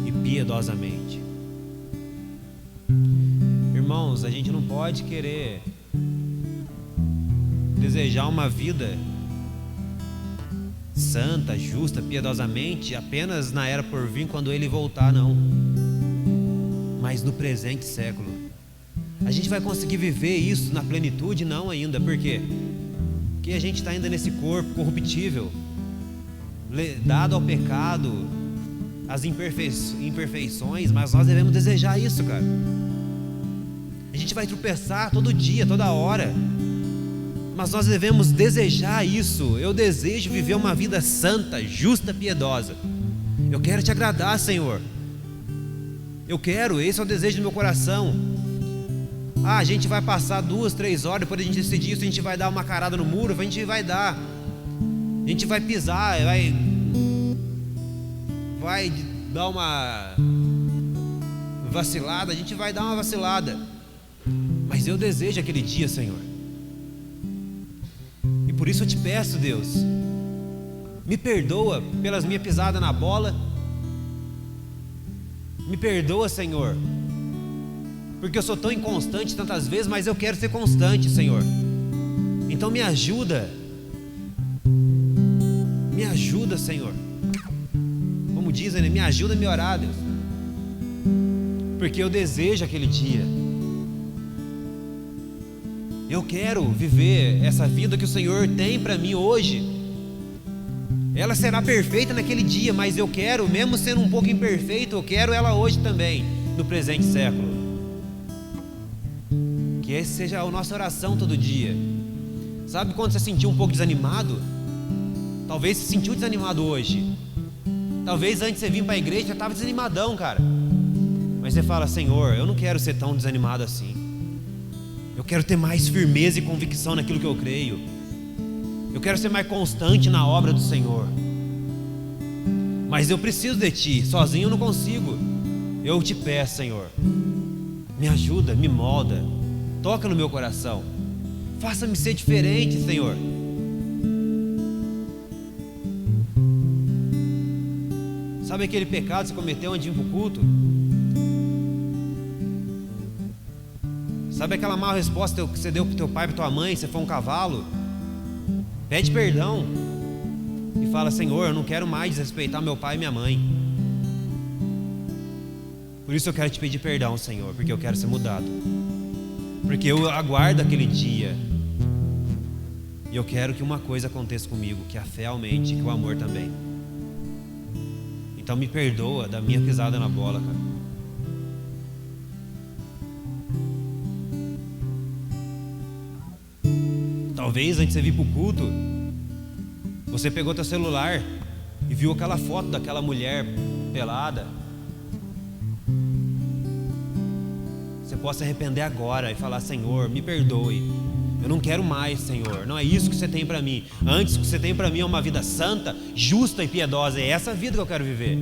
e piedosamente. Irmãos, a gente não pode querer desejar uma vida santa, justa, piedosamente apenas na era por vir, quando Ele voltar, não. Mas no presente século. A gente vai conseguir viver isso na plenitude? Não ainda. Por quê? Porque a gente está ainda nesse corpo corruptível, dado ao pecado, as imperfeições, mas nós devemos desejar isso, cara. A gente vai tropeçar todo dia, toda hora, mas nós devemos desejar isso. Eu desejo viver uma vida santa, justa, piedosa. Eu quero te agradar, Senhor. Eu quero, esse é o desejo do meu coração. A gente vai passar 2, 3 horas, depois a gente decidir isso, a gente vai dar uma carada no muro, a gente vai dar. A gente vai pisar, vai dar uma vacilada, a gente vai dar uma vacilada. Mas eu desejo aquele dia, Senhor. E por isso eu te peço, Deus, me perdoa pelas minhas pisadas na bola. Me perdoa, Senhor, porque eu sou tão inconstante tantas vezes, mas eu quero ser constante, Senhor. Então me ajuda, Senhor. Como dizem, né? Me ajuda a me orar, Deus, porque eu desejo aquele dia. Eu quero viver essa vida que o Senhor tem para mim hoje. Ela será perfeita naquele dia, mas eu quero, mesmo sendo um pouco imperfeito, eu quero ela hoje também, no presente século. Que essa seja a nossa oração todo dia. Sabe quando você sentiu um pouco desanimado? Talvez você sentiu desanimado hoje. Talvez antes de você vir para a igreja já estava desanimadão, cara. Mas você fala: Senhor, eu não quero ser tão desanimado assim. Eu quero ter mais firmeza e convicção naquilo que eu creio. Eu quero ser mais constante na obra do Senhor. Mas eu preciso de Ti, sozinho eu não consigo. Eu te peço, Senhor, me ajuda, me molda, toca no meu coração, faça-me ser diferente, Senhor. Sabe aquele pecado que você cometeu antes de vir para o culto? Sabe aquela má resposta que você deu para o teu pai, para tua mãe, você foi um cavalo? Pede perdão e fala: Senhor, eu não quero mais desrespeitar meu pai e minha mãe. Por isso eu quero te pedir perdão, Senhor, porque eu quero ser mudado. Porque eu aguardo aquele dia. E eu quero que uma coisa aconteça comigo, que a fé aumente, que o amor também. Então me perdoa da minha pisada na bola, cara. Talvez antes de você vir para o culto, você pegou teu celular e viu aquela foto daquela mulher pelada. Você possa se arrepender agora e falar: Senhor, me perdoe. Eu não quero mais, Senhor. Não é isso que você tem para mim. Antes, o que você tem para mim é uma vida santa, justa e piedosa. É essa vida que eu quero viver.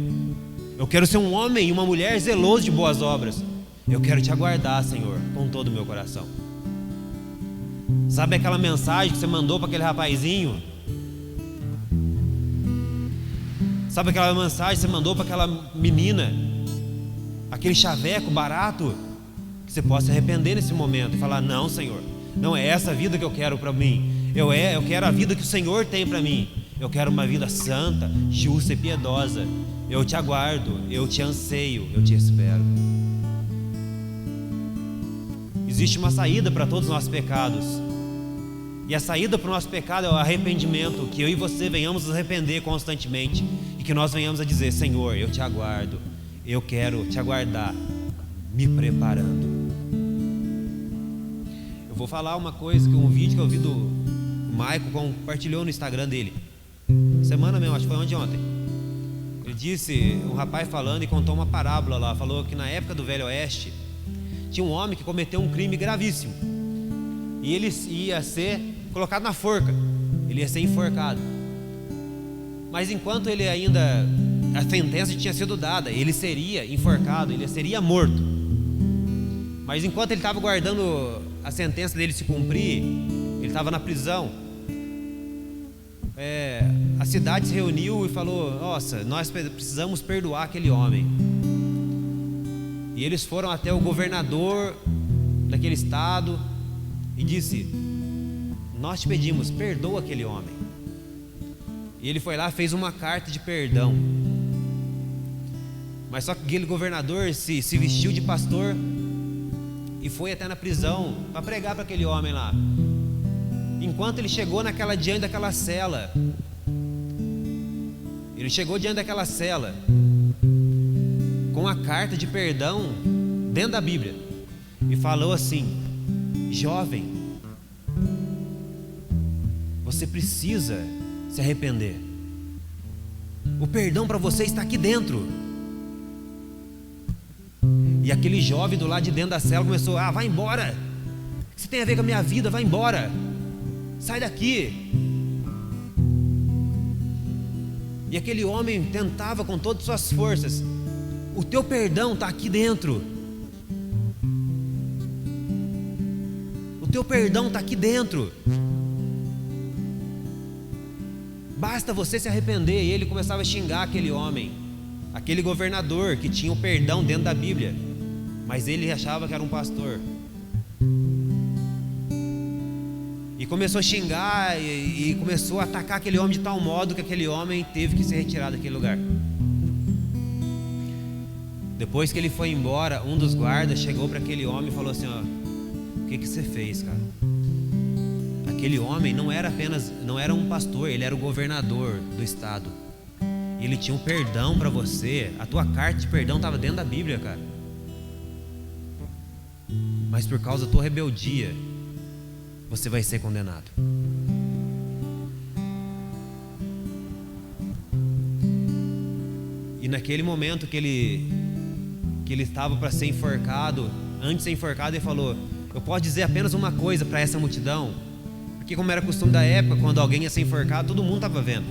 Eu quero ser um homem e uma mulher zeloso de boas obras. Eu quero te aguardar, Senhor, com todo o meu coração. Sabe aquela mensagem que você mandou para aquele rapazinho? Sabe aquela mensagem que você mandou para aquela menina? Aquele chaveco barato? Que você possa se arrepender nesse momento e falar: não, Senhor, não é essa a vida que eu quero para mim. Eu quero a vida que o Senhor tem para mim. Eu quero uma vida santa, justa e piedosa. Eu te aguardo, eu te anseio, eu te espero. Existe uma saída para todos os nossos pecados. E a saída para o nosso pecado é o arrependimento. Que eu e você venhamos nos arrepender constantemente. E que nós venhamos a dizer: Senhor, eu te aguardo. Eu quero te aguardar, me preparando. Eu vou falar uma coisa, um vídeo que eu vi do Maico, compartilhou no Instagram dele. Semana mesmo, acho que foi ontem. Ele disse, um rapaz falando e contou uma parábola lá. Falou que na época do Velho Oeste tinha um homem que cometeu um crime gravíssimo. E ele ia ser colocado na forca. Ele ia ser enforcado. Mas enquanto ele ainda, a sentença tinha sido dada, ele seria enforcado, ele seria morto. Mas enquanto ele estava guardando a sentença dele se cumprir, ele estava na prisão. A cidade se reuniu e falou: nossa, nós precisamos perdoar aquele homem. E eles foram até o governador daquele estado e disse: nós te pedimos, perdoa aquele homem. E ele foi lá, fez uma carta de perdão. Mas só que aquele governador se vestiu de pastor e foi até na prisão para pregar para aquele homem lá. Enquanto ele chegou diante daquela cela, uma carta de perdão dentro da Bíblia e falou assim: jovem, você precisa se arrepender. O perdão para você está aqui dentro. E aquele jovem do lado de dentro da cela começou: vai embora, o que você tem a ver com a minha vida? Vai embora, sai daqui. E aquele homem tentava com todas as suas forças: o teu perdão está aqui dentro. O teu perdão está aqui dentro. Basta você se arrepender. E ele começava a xingar aquele homem, aquele governador que tinha o perdão dentro da Bíblia, mas ele achava que era um pastor. E começou a xingar e começou a atacar aquele homem de tal modo que aquele homem teve que ser retirado daquele lugar. Depois que ele foi embora, um dos guardas chegou para aquele homem e falou assim: o que você fez, cara? Aquele homem não era um pastor, ele era o governador do estado. E ele tinha um perdão para você. A tua carta de perdão estava dentro da Bíblia, cara. Mas por causa da tua rebeldia, você vai ser condenado. E naquele momento que ele estava para ser enforcado, antes de ser enforcado, ele falou: eu posso dizer apenas uma coisa para essa multidão, porque como era costume da época, quando alguém ia ser enforcado, todo mundo estava vendo.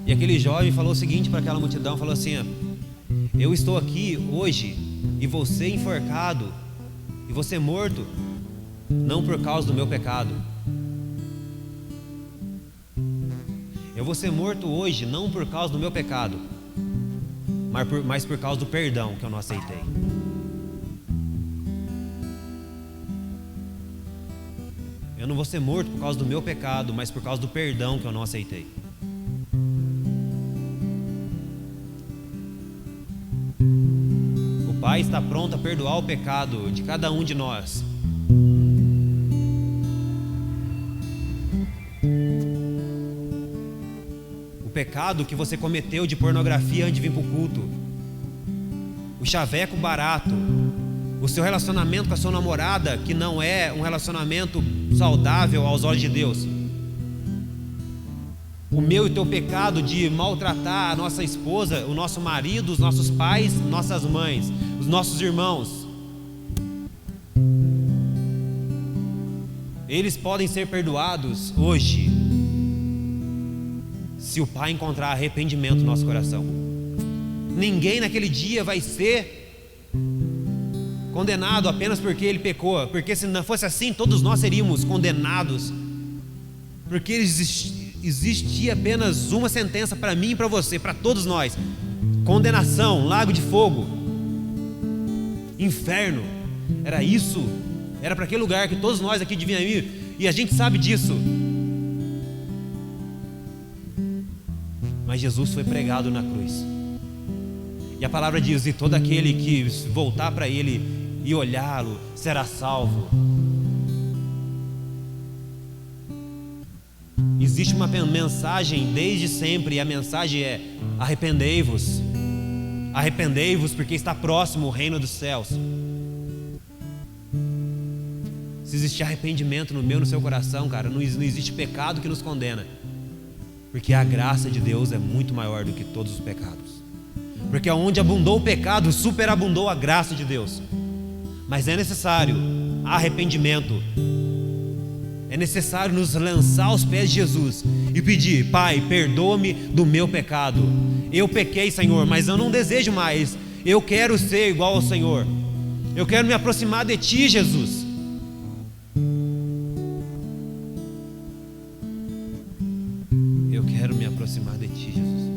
E aquele jovem falou o seguinte para aquela multidão, falou assim: eu estou aqui hoje e vou ser enforcado e vou ser morto, não por causa do meu pecado. Eu vou ser morto hoje não por causa do meu pecado, mas por causa do perdão que eu não aceitei. Eu não vou ser morto por causa do meu pecado, mas por causa do perdão que eu não aceitei. O Pai está pronto a perdoar o pecado de cada um de nós. O pecado que você cometeu de pornografia antes de vir para o culto, o chaveco barato, o seu relacionamento com a sua namorada que não é um relacionamento saudável aos olhos de Deus, o meu e teu pecado de maltratar a nossa esposa, o nosso marido, os nossos pais, nossas mães, os nossos irmãos, eles podem ser perdoados hoje, se o Pai encontrar arrependimento no nosso coração. Ninguém naquele dia vai ser condenado apenas porque ele pecou, porque se não fosse assim, todos nós seríamos condenados, porque existia apenas uma sentença para mim e para você, para todos nós: condenação, lago de fogo, inferno. Era isso, era para aquele lugar que todos nós aqui devíamos ir, e a gente sabe disso. Mas Jesus foi pregado na cruz, e a palavra diz: e todo aquele que voltar para Ele e olhá-lo será salvo. Existe uma mensagem desde sempre, e a mensagem é: arrependei-vos. Arrependei-vos, porque está próximo o reino dos céus. Se existir arrependimento no meu e no seu coração, cara, não existe pecado que nos condena, porque a graça de Deus é muito maior do que todos os pecados. Porque onde abundou o pecado, superabundou a graça de Deus. Mas é necessário arrependimento. É necessário nos lançar aos pés de Jesus e pedir: Pai, perdoa-me do meu pecado. Eu pequei, Senhor, mas eu não desejo mais. Eu quero ser igual ao Senhor. Eu quero me aproximar de Ti, Jesus. Eu quero me aproximar de Ti, Jesus.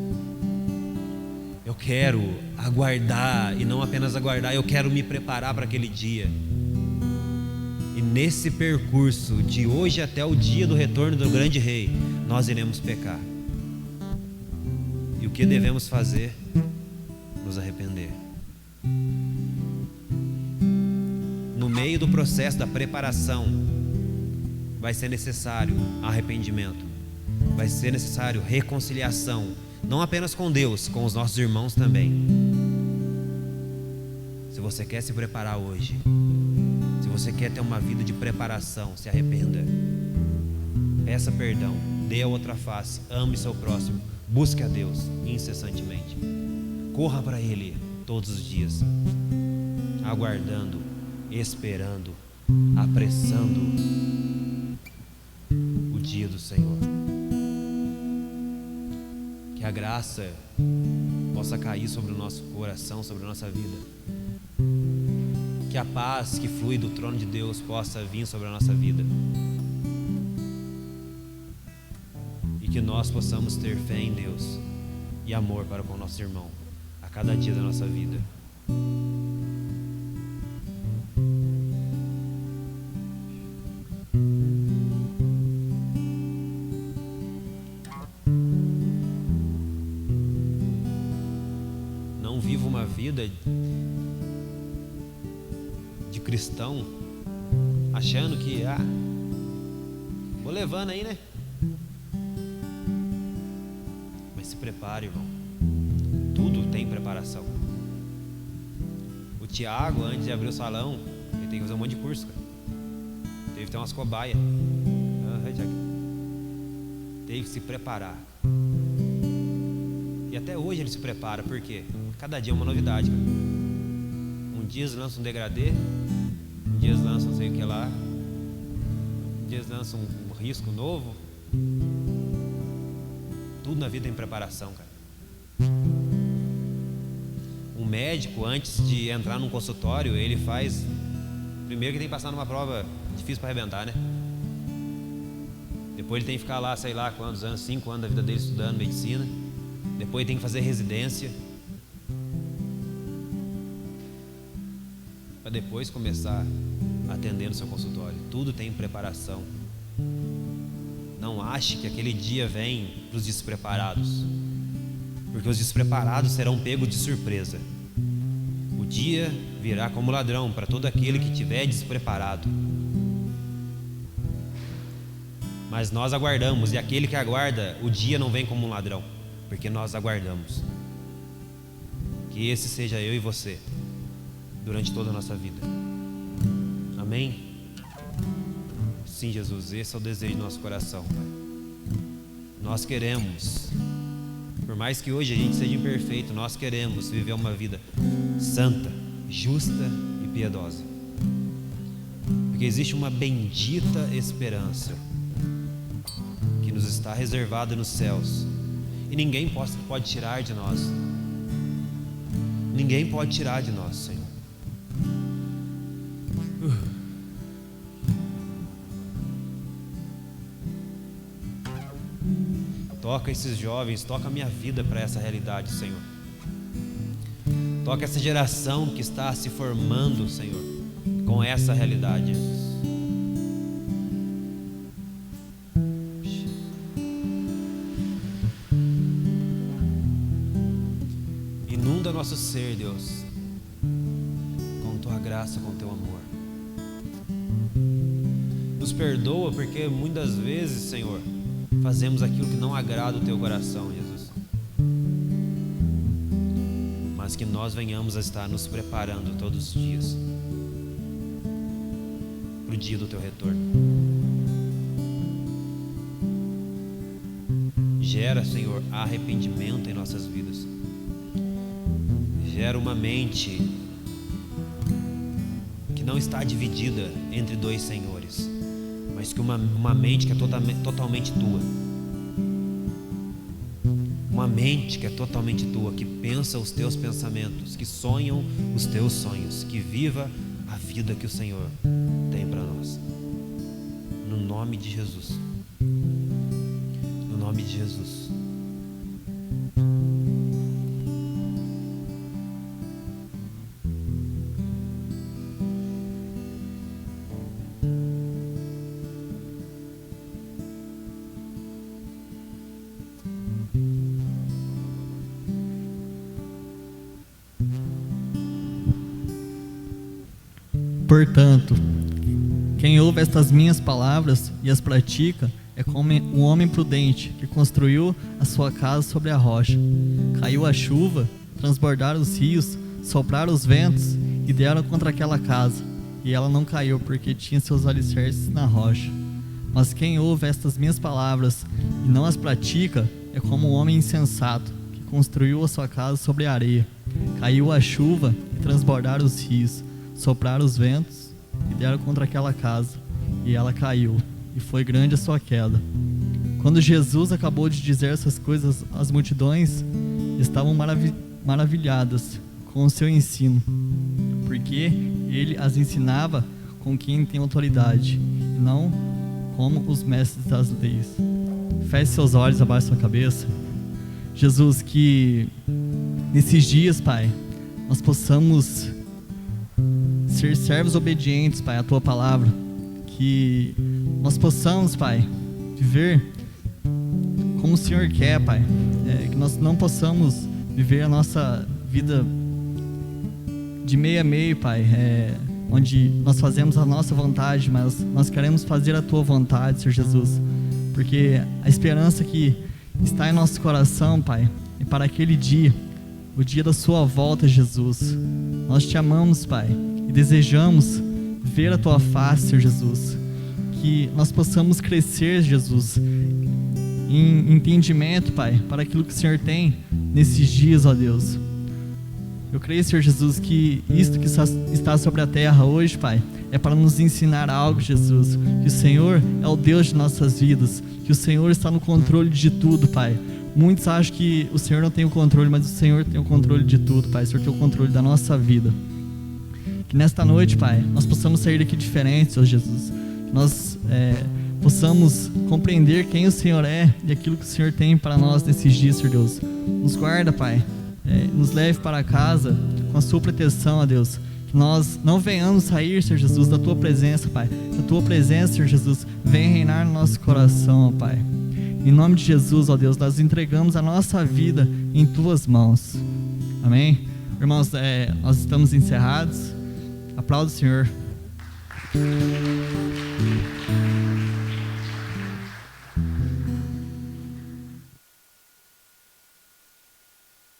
Eu quero aguardar, e não apenas aguardar, eu quero me preparar para aquele dia. E nesse percurso, de hoje até o dia do retorno do grande rei, nós iremos pecar. E o que devemos fazer? Nos arrepender. No meio do processo da preparação, vai ser necessário arrependimento, vai ser necessário reconciliação. não apenas com Deus, com os nossos irmãos também. Se você quer se preparar hoje, se você quer ter uma vida de preparação, se arrependa, peça perdão, dê a outra face, ame seu próximo, busque a Deus incessantemente, corra para Ele todos os dias, aguardando, esperando, apressando o dia do Senhor. Que a graça possa cair sobre o nosso coração, sobre a nossa vida. Que a paz que flui do trono de Deus possa vir sobre a nossa vida. E que nós possamos ter fé em Deus e amor para com o nosso irmão a cada dia da nossa vida. Não viva uma vida de cristão achando que vou levando aí, né? Mas se prepare, irmão. Tudo tem preparação. O Tiago, antes de abrir o salão, ele tem que fazer um monte de curso, cara. Teve que ter umas cobaias. Teve que se preparar. E até hoje ele se prepara, por quê? Cada dia é uma novidade, cara. Um dia eles lançam um degradê, um dia eles lançam não sei o que lá, um dia eles lançam um risco novo. Tudo na vida tem preparação, cara. Um médico, antes de entrar num consultório, ele faz... Primeiro que tem que passar numa prova difícil para arrebentar, né? Depois ele tem que ficar lá, sei lá quantos anos, 5 anos da vida dele estudando medicina. Depois ele tem que fazer residência, para depois começar a atender no seu consultório. Tudo tem preparação. Não ache que aquele dia vem para os despreparados, porque os despreparados serão pegos de surpresa. O dia virá como ladrão para todo aquele que estiver despreparado. Mas nós aguardamos, e aquele que aguarda, o dia não vem como um ladrão, porque nós aguardamos. Que esse seja eu e você durante toda a nossa vida. Amém? Sim, Jesus, esse é o desejo do nosso coração, Pai. Nós queremos, por mais que hoje a gente seja imperfeito, nós queremos viver uma vida santa, justa e piedosa, porque existe uma bendita esperança que nos está reservada nos céus, e ninguém pode tirar de nós. Ninguém pode tirar de nós, Senhor. Toca esses jovens, toca a minha vida para essa realidade, Senhor. Toca essa geração que está se formando, Senhor, com essa realidade, Jesus. Inunda nosso ser, Deus, com tua graça, com teu amor. Nos perdoa porque muitas vezes, Senhor, fazemos aquilo que não agrada o teu coração, Jesus. Mas que nós venhamos a estar nos preparando todos os dias para o dia do teu retorno. Gera, Senhor, arrependimento em nossas vidas. Gera uma mente que não está dividida entre dois senhores, mas que uma mente que é totalmente tua. Uma mente que é totalmente tua, que pensa os teus pensamentos, que sonham os teus sonhos, que viva a vida que o Senhor tem para nós. No nome de Jesus. No nome de Jesus. Portanto, quem ouve estas minhas palavras e as pratica é como o homem prudente que construiu a sua casa sobre a rocha. Caiu a chuva, transbordaram os rios, sopraram os ventos e deram contra aquela casa. E ela não caiu, porque tinha seus alicerces na rocha. Mas quem ouve estas minhas palavras e não as pratica é como um homem insensato que construiu a sua casa sobre a areia. Caiu a chuva e transbordaram os rios, sopraram os ventos e deram contra aquela casa. E ela caiu, e foi grande a sua queda. Quando Jesus acabou de dizer essas coisas, as multidões estavam maravilhadas com o seu ensino, porque ele as ensinava com quem tem autoridade, e não como os mestres das leis. Feche seus olhos, abaixe sua cabeça. Jesus, que nesses dias, Pai, nós possamos ser servos obedientes, Pai, à Tua palavra. Que nós possamos, Pai, viver como o Senhor quer, Pai. Que nós não possamos viver a nossa vida de meio a meio, Pai, onde nós fazemos a nossa vontade, mas nós queremos fazer a Tua vontade, Senhor Jesus. Porque a esperança que está em nosso coração, Pai, é para aquele dia, o dia da Sua volta, Jesus. Nós Te amamos, Pai, e desejamos ver a Tua face, Senhor Jesus. Que nós possamos crescer, Jesus, em entendimento, Pai, para aquilo que o Senhor tem nesses dias, ó Deus. Eu creio, Senhor Jesus, que isto que está sobre a terra hoje, Pai, é para nos ensinar algo, Jesus. Que o Senhor é o Deus de nossas vidas, que o Senhor está no controle de tudo, Pai. Muitos acham que o Senhor não tem o controle, mas o Senhor tem o controle de tudo, Pai. O Senhor tem o controle da nossa vida. Que nesta noite, Pai, nós possamos sair daqui diferentes, Senhor Jesus. Que nós possamos compreender quem o Senhor é e aquilo que o Senhor tem para nós nesses dias, Senhor Deus. Nos guarda, Pai. Nos leve para casa com a Sua proteção, ó Deus. Que nós não venhamos sair, Senhor Jesus, da Tua presença, Pai. Que a Tua presença, Senhor Jesus, venha reinar no nosso coração, ó Pai. Em nome de Jesus, ó Deus, nós entregamos a nossa vida em Tuas mãos. Amém? Irmãos, nós estamos encerrados. Aplauda o Senhor.